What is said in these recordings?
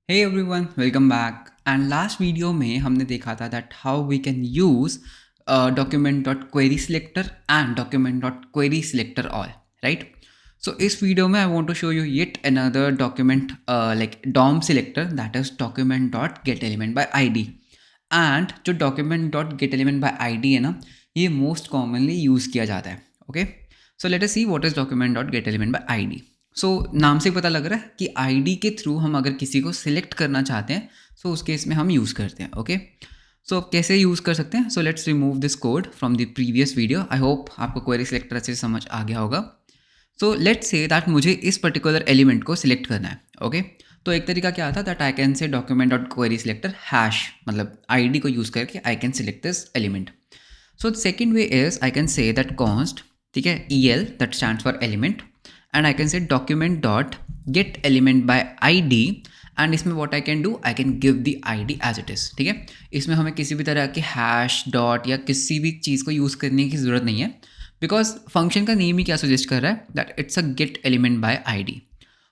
Hey everyone, welcome back. And last video में हमने देखा था that how we can use document.query selector and document.query selector all, right? So इस video में I want to show you yet another document like DOM selector, that is document.getElement by ID. And जो document.getElement by ID है ना, ये most commonly use किया जाता है. Okay, so let us see what is document.getElement by ID. सो नाम से पता लग रहा है कि आईडी के थ्रू हम अगर किसी को सिलेक्ट करना चाहते हैं सो उस केस में हम यूज़ करते हैं. ओके, सो कैसे यूज़ कर सकते हैं? So let's remove this code from the previous video. I hope आपको क्वेरी सिलेक्टर अच्छे से समझ आ गया होगा. सो लेट्स से दैट मुझे इस पर्टिकुलर एलिमेंट को सिलेक्ट करना है. ओके, तो एक तरीका क्या आता है दैट आई कैन से document dot query selector hash, मतलब आईडी को यूज़ करके I can select this element. So second way is I can say that const, ठीक है, EL that stands for element, and I can say document dot get element by ID. And इसमें what I can do, I can give the ID as it is. ठीक है, इसमें हमें किसी भी तरह के हैश डॉट या किसी भी चीज़ को यूज़ करने की ज़रूरत नहीं है, बिकॉज फंक्शन का नेम ही क्या सजेस्ट कर रहा है that it's a gate element by ID.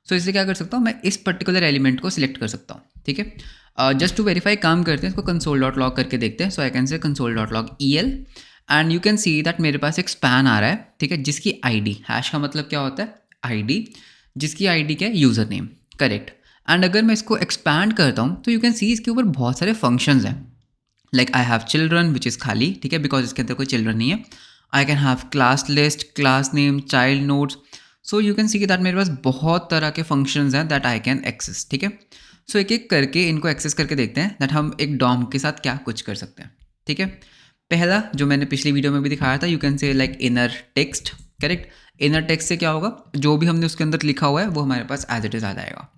सो इससे क्या कर सकता हूँ, मैं इस पर्टिकुलर एलिमेंट को सिलेक्ट कर सकता हूँ. ठीक है, जस्ट टू वेरीफाई काम करते हैं, इसको कंसोल डॉट लॉग करके देखते हैं. So I can say console dot log EL and you can see that मेरे पास एक स्पैन आ रहा है. ठीक है, जिसकी ID, हैश का मतलब क्या होता है, आईडी, जिसकी आईडी क्या है, यूज़र नेम, करेक्ट. एंड अगर मैं इसको एक्सपैंड करता हूँ तो यू कैन सी इसके ऊपर बहुत सारे फंक्शंस हैं. Like I have children which is खाली, ठीक है, बिकॉज इसके अंदर कोई चिल्ड्रन नहीं है. I can have class list, class name, child notes. So you can see that मेरे पास बहुत तरह के फंक्शंस हैं दैट आई कैन एक्सेस. ठीक है, सो एक एक करके इनको एक्सेस करके देखते हैं दैट हम एक डॉम के साथ क्या कुछ कर सकते हैं. ठीक है, पहला जो मैंने पिछली वीडियो में भी दिखाया था, यू कैन से like inner text. Correct, inner text से क्या होगा, जो भी हमने उसके अंदर लिखा हुआ है वो हमारे पास एज इट इज़ आ जाएगा.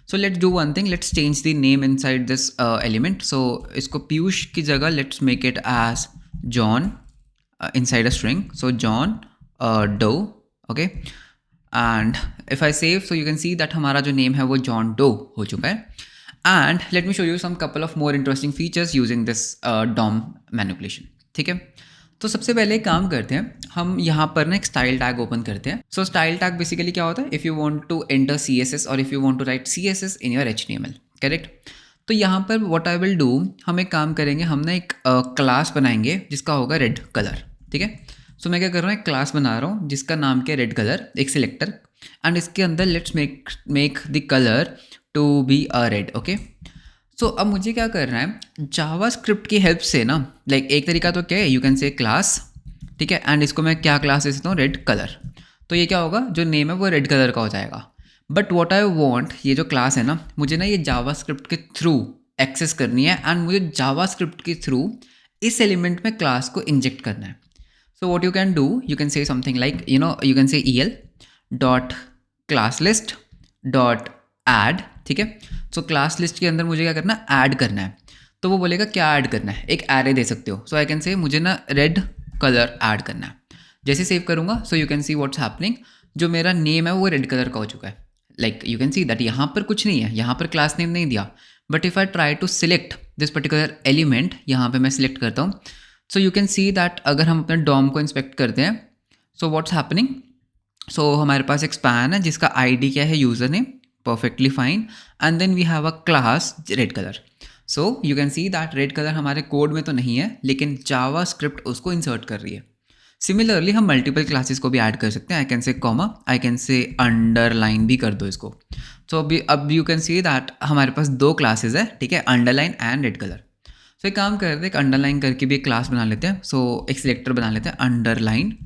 So let's do one thing, let's change the name inside this element. So इसको पीयूष की जगह let's make it as John inside a string. So John Doe. Okay, and if I save, so you can see that हमारा जो name है वो John Doe हो चुका है. And let me show you some couple of more interesting features using this DOM manipulation. ठीक है, तो सबसे पहले एक काम करते हैं, हम यहाँ पर ना एक स्टाइल टैग ओपन करते हैं. सो स्टाइल टैग बेसिकली क्या होता है, if you want to enter CSS और if you want to write CSS in your HTML. Correct, तो यहाँ पर व्हाट आई विल डू, हम एक काम करेंगे, हम ना एक क्लास बनाएंगे जिसका होगा रेड कलर. ठीक है, सो मैं क्या कर रहा हूँ, एक क्लास बना रहा हूँ जिसका नाम क्या है, रेड कलर, एक सिलेक्टर. एंड इसके अंदर let's make the colour to be a red. Okay, so अब मुझे क्या करना है, जावास्क्रिप्ट की हेल्प से ना, लाइक एक तरीका तो क्या है, यू कैन से क्लास, ठीक है, एंड इसको मैं क्या क्लास दे सकता हूँ, रेड कलर. तो ये क्या होगा, जो नेम है वो रेड कलर का हो जाएगा. बट व्हाट आई वांट, ये जो क्लास है ना, मुझे ना ये जावास्क्रिप्ट के थ्रू एक्सेस करनी है एंड मुझे जावास्क्रिप्ट के थ्रू इस एलिमेंट में क्लास को इंजेक्ट करना है. So what you can do, you can से something like you can say EL dot class list dot add. ठीक है, सो क्लास लिस्ट के अंदर मुझे क्या करना है, ऐड करना है. तो वो बोलेगा क्या ऐड करना है, एक एरे दे सकते हो. सो आई कैन से मुझे ना रेड कलर ऐड करना है. जैसे सेव करूँगा, सो you can see what's happening, जो मेरा नेम है वो रेड कलर का हो चुका है. Like you can see that यहाँ पर कुछ नहीं है, यहाँ पर क्लास नेम नहीं दिया. But if I try to select this particular element, यहाँ पर मैं सिलेक्ट करता हूँ, so you can see that अगर हम अपने डॉम को इंस्पेक्ट करते हैं, सो व्हाट्स हैपनिंग, सो हमारे पास एक स्पैन है जिसका ID क्या है, user name, perfectly fine, and then we have a class red color. So you can see that red color हमारे कोड में तो नहीं है, लेकिन जावास्क्रिप्ट उसको इंसर्ट कर रही है. सिमिलरली हम मल्टीपल क्लासेस को भी ऐड कर सकते हैं. आई कैन से कॉमा, आई कैन से अंडरलाइन भी कर दो इसको. तो अब यू कैन सी दैट हमारे पास दो क्लासेस है, ठीक है, अंडरलाइन एंड रेड कलर. सो एक काम करते हैं, एक अंडरलाइन करके भी एक क्लास बना लेते हैं. सो एक सिलेक्टर बना लेते हैं अंडरलाइन,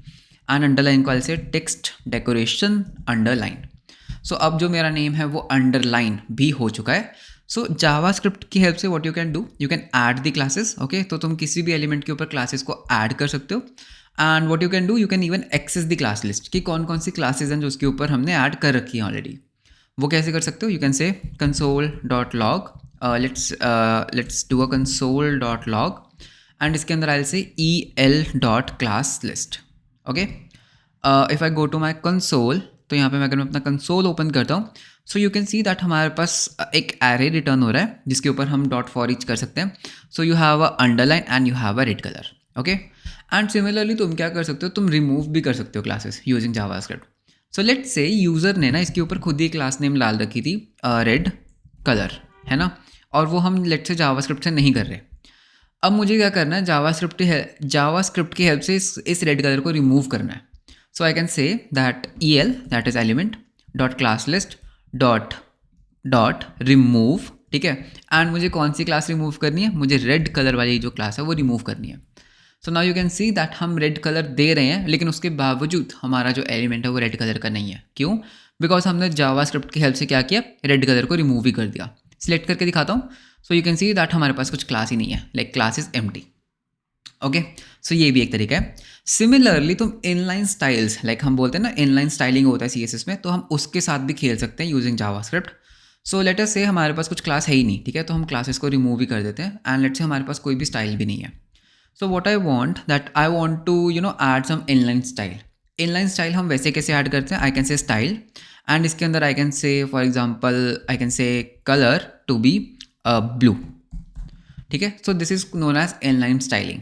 एंड अंडरलाइन को ऐसे टेक्स्ट डेकोरेशन अंडरलाइन. सो अब जो मेरा नेम है वो अंडरलाइन भी हो चुका है. सो जावास्क्रिप्ट की हेल्प से what you can do, you can add the classes. Okay, तो तुम किसी भी एलिमेंट के ऊपर क्लासेस को ऐड कर सकते हो. And what you can do, you can even access the class list कि कौन कौन सी क्लासेस हैं जो उसके ऊपर हमने ऐड कर रखी हैं ऑलरेडी. वो कैसे कर सकते हो, you can say console dot log, let's do a console dot log, and इसके अंदर I will say EL dot class list. Okay, if I go to my console, तो यहाँ पे मैं अगर मैं अपना कंसोल ओपन करता हूँ, so you can see that हमारे पास एक एरे रिटर्न हो रहा है जिसके ऊपर हम डॉट फॉर ईच कर सकते हैं. So you have a underline and you have a red colour. Okay, and similarly तुम क्या कर सकते हो, तुम रिमूव भी कर सकते हो classes using JavaScript. So let's say user ने ना इसके ऊपर खुद ही क्लास नेम डाल रखी थी रेड कलर. है ना, और वो हम लेट से जावास्क्रिप्ट से नहीं कर रहे। अब मुझे क्या करना है, जावास्क्रिप्ट की हेल्प से इस रेड कलर को रिमूव करना है। So I can say that EL that is element dot class list dot dot remove, ठीक है। एंड मुझे कौन सी क्लास रिमूव करनी है, मुझे रेड कलर वाली जो क्लास है वो रिमूव करनी है। So now you can see that हम रेड कलर दे रहे हैं, लेकिन उसके बावजूद हमारा जो एलिमेंट है वो रेड कलर का नहीं है। क्यों? बिकॉज हमने जावास्क्रिप्ट की हेल्प से क्या किया, रेड कलर को रिमूव ही कर दिया। सिलेक्ट करके दिखाता हूँ। So you can see that हमारे पास कुछ क्लास ही नहीं है, like class is empty. Okay, so ये भी एक तरीका है। सिमिलरली तुम इनलाइन स्टाइल्स, लाइक हम बोलते हैं ना इनलाइन स्टाइलिंग होता है CSS में, तो हम उसके साथ भी खेल सकते हैं using JavaScript. So let us से हमारे पास कुछ क्लास है ही नहीं, ठीक है, तो हम क्लासेस को रिमूव ही कर देते हैं। एंड लेट से हमारे पास कोई भी स्टाइल भी नहीं है। So what I want that I want to add some inline style. Inline style हम वैसे कैसे ऐड करते हैं, I can say style and इसके अंदर I can say for example I can say colour to be blue, ठीक है। So this is known as inline styling.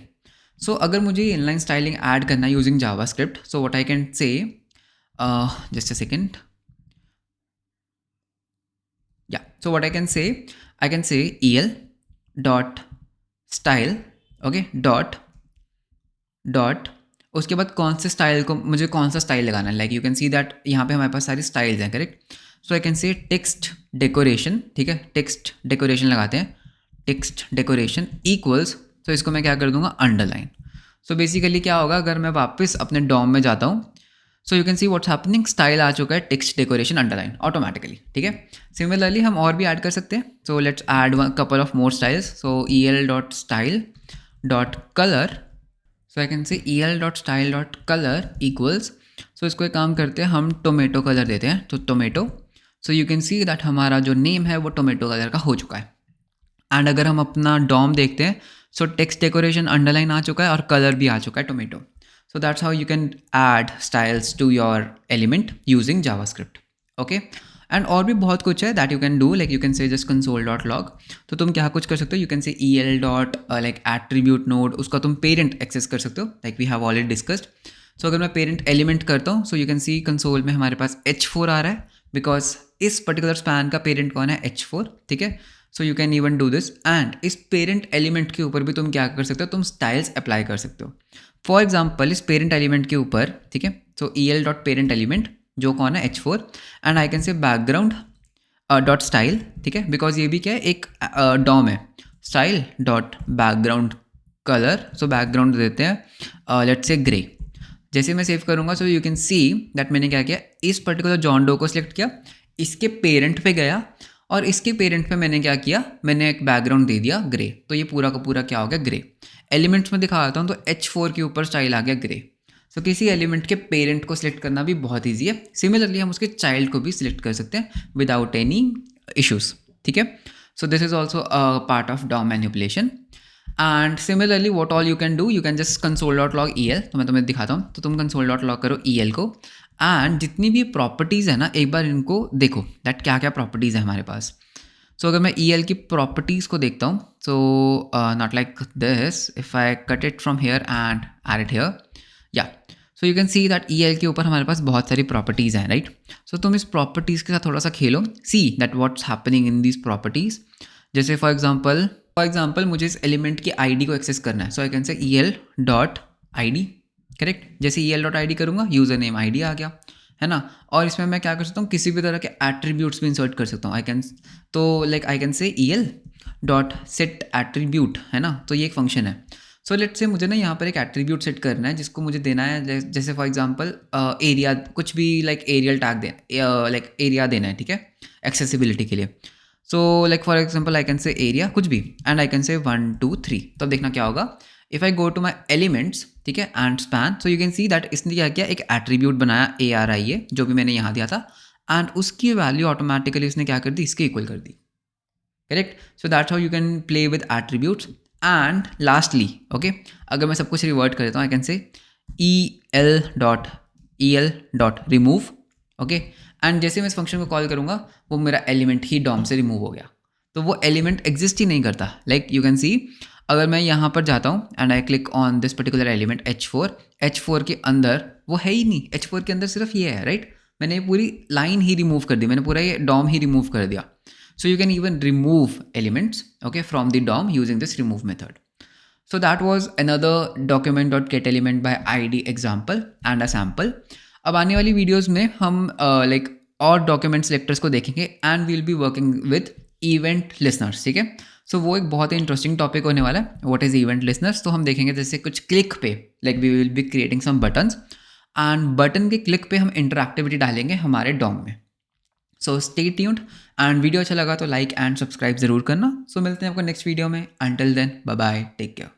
So अगर मुझे इनलाइन स्टाइलिंग ऐड करना है using JavaScript, so what I can say, just a second, या सो what I can say EL dot style, okay, dot उसके बाद कौन से स्टाइल को मुझे कौन सा स्टाइल लगाना है, like you can see that यहाँ पे हमारे पास सारी स्टाइल्स हैं, करेक्ट। सो आई कैन से टेक्स्ट डेकोरेशन, ठीक है, टेक्स्ट डेकोरेशन लगाते हैं, टेक्स्ट डेकोरेशन इक्वल्स, तो इसको मैं क्या कर दूंगा, अंडरलाइन। सो बेसिकली क्या होगा, अगर मैं वापस अपने डॉम में जाता हूँ, so you can see what's happening, style आ चुका है टेक्स्ट डेकोरेशन अंडरलाइन ऑटोमेटिकली, ठीक है। सिमिलरली हम और भी ऐड कर सकते हैं। So let's add one couple of more styles. So EL dot style dot colour, so I can say EL dot style dot colour equals, so इसको एक काम करते हैं, हम टोमेटो कलर देते हैं, तो tomato. So you can see that हमारा जो नेम है वो टोमेटो कलर का हो चुका है। एंड अगर हम अपना डॉम देखते हैं, सो टेक्स्ट डेकोरेशन अंडरलाइन आ चुका है और कलर भी आ चुका है tomato. So that's how you can add styles to your element using JavaScript, okay. And और भी बहुत कुछ है that you can do, like you can say just console dot log. तो तुम क्या कुछ कर सकते हो, you can say EL dot like attribute node, उसका तुम पेरेंट एक्सेस कर सकते हो, like we have already discussed. So अगर मैं पेरेंट एलिमेंट करता हूँ, so you can see console में हमारे पास H4 आ रहा है, बिकॉज इस पर्टिकुलर स्पैन का पेरेंट कौन है, H4, ठीक है। सो you can even do this. And इस पेरेंट एलिमेंट के ऊपर भी तुम क्या कर सकते हो, तुम स्टाइल्स अप्लाई कर सकते हो। फॉर एग्जाम्पल इस पेरेंट एलिमेंट के ऊपर, ठीक है, सो EL डॉट पेरेंट एलिमेंट जो कौन है, H4, एंड आई कैन से बैकग्राउंड डॉट स्टाइल, ठीक है, बिकॉज ये भी क्या है, एक डॉम है, style dot background colour. So background देते हैं लेट्स से ग्रे। जैसे मैं सेव करूँगा, सो यू कैन सी दैट मैंने क्या किया, इस पर्टिकुलर जॉन डो को सिलेक्ट किया, इसके पेरेंट पे गया और इसके पेरेंट पे मैंने क्या किया, मैंने एक बैकग्राउंड दे दिया ग्रे, तो ये पूरा का पूरा क्या हो गया, ग्रे। एलिमेंट्स में दिखाता हूँ, तो H4 के ऊपर स्टाइल आ गया ग्रे। सो किसी एलिमेंट के पेरेंट को सिलेक्ट करना भी बहुत ईजी है। सिमिलरली हम उसके चाइल्ड को भी सिलेक्ट कर सकते हैं विदाउट एनी इश्यूज, ठीक है। So this is also a part of DOM manipulation. And similarly what all you can do, you can just console dot log EL, तो मैं तुम्हें दिखाता हूँ। तो तुम कंसोल डॉट लॉग करो EL को, एंड जितनी भी प्रॉपर्टीज़ है ना, एक बार इनको देखो दैट क्या क्या प्रॉपर्टीज़ है हमारे पास। सो अगर मैं EL की प्रॉपर्टीज़ को देखता हूँ, so not like this, if I cut it from here and add it here, या so you can see that EL के ऊपर हमारे पास बहुत सारी प्रॉपर्टीज़ हैं, राइट। सो तुम इस प्रॉपर्टीज़ के साथ थोड़ा सा खेलो, see that what's happening in these properties. जैसे फॉर एग्जाम्पल मुझे इस एलिमेंट की ID को एक्सेस करना है, so I can say EL dot ID, correct. जैसे EL डॉट ID करूँगा, यूज़र नेम ID आ गया, है ना। और इसमें मैं क्या कर सकता हूँ, किसी भी तरह के एट्रीब्यूट्स भी इंसर्ट कर सकता हूँ, I can say EL dot set attribute, है ना, तो ये एक फंक्शन है। सो लेट्स से मुझे ना यहाँ पर एक एट्रीब्यूट सेट करना है जिसको मुझे देना है, जैसे फॉर एग्जांपल एरिया, कुछ भी like aerial tag like area देना है, ठीक है, एक्सेसिबिलिटी के लिए। So like for example I can say area कुछ भी, एंड आई कैन से 1 2 3। तो अब देखना क्या होगा, if I go to my elements, ठीक है, and span, so you can see that इसने क्या किया, एक एट्रीब्यूट बनाया ARIA, जो भी मैंने यहाँ दिया था, एंड उसकी वैल्यू ऑटोमेटिकली उसने क्या कर दी, इसके इक्वल कर दी, correct. So that's how you can play with attributes. And lastly, okay, अगर मैं सब कुछ रिवर्ट कर देता हूँ, I can say EL dot remove, okay, and जैसे मैं इस फंक्शन को कॉल करूँगा, वो मेरा एलिमेंट ही डॉम से रिमूव हो गया, तो वो एलिमेंट एग्जिस्ट ही नहीं करता। लाइक यू कैन सी, अगर मैं यहाँ पर जाता हूँ and I click on this particular element H4 के अंदर वो है ही नहीं, H4 के अंदर सिर्फ ये है, राइट। मैंने पूरी लाइन ही रिमूव कर दी, मैंने पूरा ये डॉम ही रिमूव कर दिया। So you can even remove elements, okay, from the DOM using this remove method. So that was another document.getElement by id example and a sample. अब आने वाली वीडियोस में हम लाइक और डॉक्यूमेंट सेलेक्टर्स को देखेंगे and we'll be working with event listeners, ठीक है. सो वो एक बहुत ही इंटरेस्टिंग टॉपिक होने वाला है, व्हाट इज इवेंट लिसनर्स. तो हम देखेंगे जैसे कुछ क्लिक पे like we will be creating some buttons and button के क्लिक पे हम इंटरएक्टिविटी डालेंगे हमारे डॉम में. So stay tuned and video अच्छा लगा तो लाइक एंड सब्सक्राइब जरूर करना. सो मिलते हैं आपको नेक्स्ट वीडियो में. Until then bye bye, take care.